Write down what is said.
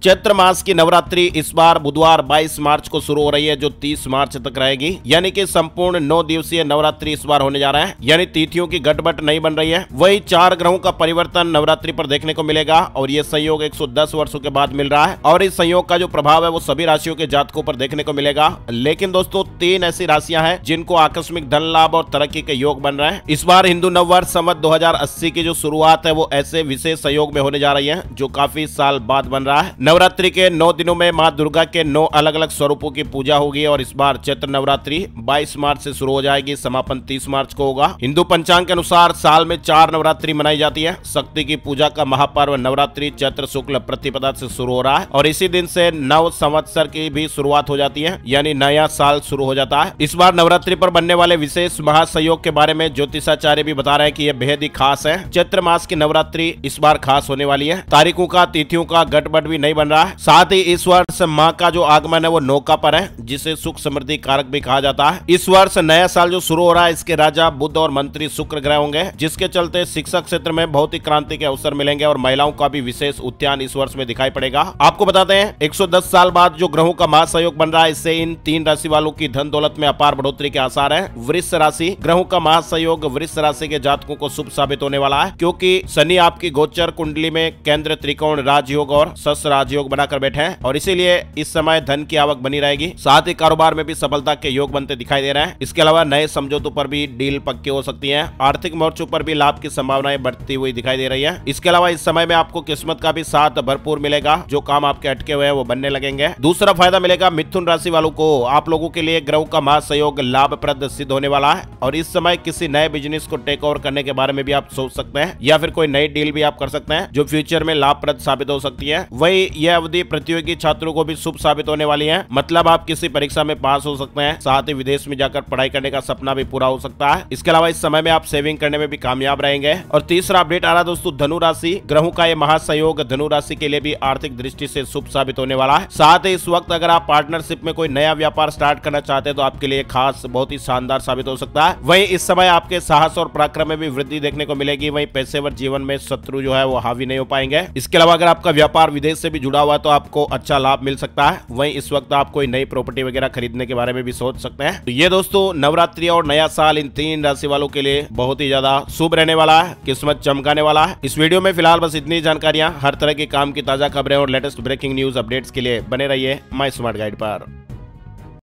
चैत्र मास की नवरात्रि इस बार बुधवार 22 मार्च को शुरू हो रही है, जो 30 मार्च तक रहेगी। यानी कि संपूर्ण 9 दिवसीय नवरात्रि इस बार होने जा रहा है। यानी तिथियों की गटबट नहीं बन रही है। वही 4 ग्रहों का परिवर्तन नवरात्रि पर देखने को मिलेगा और ये संयोग 110 वर्षों के बाद मिल रहा है। और इस संयोग का जो प्रभाव है वो सभी राशियों के जातकों पर देखने को मिलेगा। लेकिन दोस्तों 3 ऐसी राशियां हैं जिनको आकस्मिक धन लाभ और तरक्की के योग बन रहे हैं। इस बार हिंदू नववर्ष संवत 2080 की जो शुरुआत है वो ऐसे विशेष संयोग में होने जा रही है जो काफी साल बाद बन रहा है। नवरात्रि के 9 दिनों में मां दुर्गा के 9 अलग अलग स्वरूपों की पूजा होगी और इस बार चैत्र नवरात्रि 22 मार्च से शुरू हो जाएगी, समापन 30 मार्च को होगा। हिंदू पंचांग के अनुसार साल में 4 नवरात्रि मनाई जाती है। शक्ति की पूजा का महापर्व नवरात्रि चैत्र शुक्ल प्रतिपदा से शुरू हो रहा है और इसी दिन से नव संवत्सर की भी शुरुआत हो जाती है, यानी नया साल शुरू हो जाता है। इस बार नवरात्रि पर बनने वाले विशेष महासंयोग के बारे में ज्योतिषाचार्य भी बता रहे हैं कि यह बेहद ही खास है। चैत्र मास की नवरात्रि इस बार खास होने वाली है। तारीखों का तिथियों का गटबट भी नहीं बन रहा है। साथ ही इस वर्ष मां का जो आगमन है वो नौका पर है, जिसे सुख समृद्धि कारक भी कहा जाता है। इस वर्ष नया साल जो शुरू हो रहा है इसके राजा बुध और मंत्री शुक्र ग्रह होंगे, जिसके चलते शिक्षा क्षेत्र में बहुत ही क्रांति के अवसर मिलेंगे और महिलाओं का भी विशेष उत्थान इस वर्ष में दिखाई पड़ेगा। आपको बताते हैं 110 साल बाद जो ग्रहों का महासंयोग बन रहा है, इससे इन 3 राशि वालों की धन दौलत में अपार बढ़ोतरी के आसार है। वृष राशि ग्रहों का महासंयोग वृष राशि के जातकों को शुभ साबित होने वाला है, क्योंकि शनि आपकी गोचर कुंडली में केंद्र त्रिकोण राजयोग और शश राजयोग बनाकर बैठे हैं और इसीलिए इस समय धन की आवक बनी रहेगी। साथ ही कारोबार में भी सफलता के योग बनते दिखाई दे रहे हैं। इसके अलावा नए समझौतों पर भी डील पक्की हो सकती है। आर्थिक मोर्चों पर भी लाभ की संभावनाएं बढ़ती हुई दिखाई दे रही है। इसके अलावा इस समय में आपको किस्मत का भी साथ भरपूर मिलेगा। जो काम आपके अटके हुए हैं वो बनने लगेंगे। दूसरा फायदा मिलेगा मिथुन राशि वालों को। आप लोगों के लिए ग्रहों का महासंयोग लाभप्रद सिद्ध होने वाला है और इस समय किसी नए बिजनेस को टेक ओवर करने के बारे में भी आप सोच सकते हैं या फिर कोई नई डील भी आप कर सकते हैं जो फ्यूचर में लाभप्रद साबित हो सकती है। वही यह अवधि प्रतियोगी छात्रों को भी शुभ साबित होने वाली है। मतलब आप किसी परीक्षा में पास हो सकते हैं। साथ ही विदेश में जाकर पढ़ाई करने का सपना भी पूरा हो सकता है। इसके अलावा इस समय में आप सेविंग करने में भी कामयाब रहेंगे। और तीसरा अपडेट आ रहा है दोस्तों धनु राशि। ग्रहों का ये महासंयोग धनु राशि के लिए भी आर्थिक दृष्टि से शुभ साबित होने वाला है। साथ ही इस वक्त अगर आप पार्टनरशिप में कोई नया व्यापार स्टार्ट करना चाहते हैं तो आपके लिए खास बहुत ही शानदार साबित हो सकता है। वहीं इस समय आपके साहस और पराक्रम में भी वृद्धि देखने को मिलेगी। वहीं पेशेवर जीवन में शत्रु जो है वो हावी नहीं हो पाएंगे। इसके अलावा अगर आपका व्यापार विदेश से भी जुड़ा हुआ है तो आपको अच्छा लाभ मिल सकता है। वहीं इस वक्त आप कोई नई प्रॉपर्टी वगैरह खरीदने के बारे में भी सोच सकते हैं। तो ये दोस्तों नवरात्रि और नया साल इन 3 राशि वालों के लिए बहुत ही ज्यादा शुभ रहने वाला है, किस्मत चमकाने वाला है। इस वीडियो में फिलहाल बस इतनी जानकारियां। हर तरह के काम की ताजा खबरें और लेटेस्ट ब्रेकिंग न्यूज अपडेट्स के लिए बने रहिए माय स्मार्ट गाइड पर।